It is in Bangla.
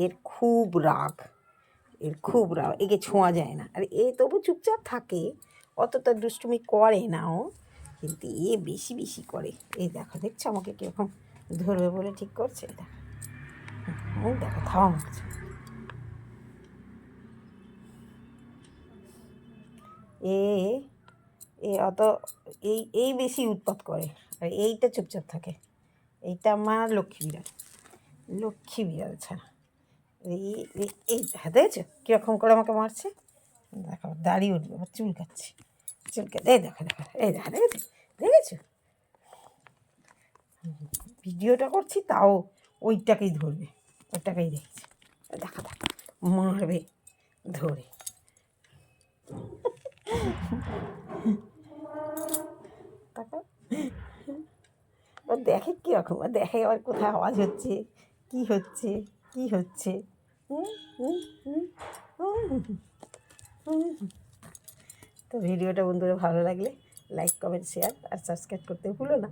এর খুব রাগ, একে ছোঁয়া যায় না। আর এ তবু চুপচাপ থাকে, অতটা দুষ্টুমি করে না ও, কিন্তু এ বেশি বেশি করে। এই দেখো, দেখছো আমাকে কীরকম ধরবে বলে ঠিক করছে। দেখো দেখো, থাওয়া মারছে। এ এ অত এই বেশি উৎপাত করে, আর এইটা চুপচাপ থাকে। এইটা আমার লক্ষ্মী বিড়াল ছাড়া। এই হ্যাঁ, দেখেছো কীরকম করে আমাকে মারছে। দেখো দাঁড়িয়ে উঠবে, আবার চুলকাচ্ছে। এই দেখো দেখো, এই দেখো, দেখেছো ভিডিওটা করছি তাও ওইটাকেই ধরবে, ওইটাকেই দেখছে। দেখো দেখো, মারবে ধরে। ও দেখে কীরকম, দেখে আবার কোথায় আওয়াজ হচ্ছে, কী হচ্ছে কী হচ্ছে। তো ভিডিওটা বন্ধুরা ভালো লাগলে লাইক, কমেন্ট, শেয়ার আর সাবস্ক্রাইব করতে ভুলো না।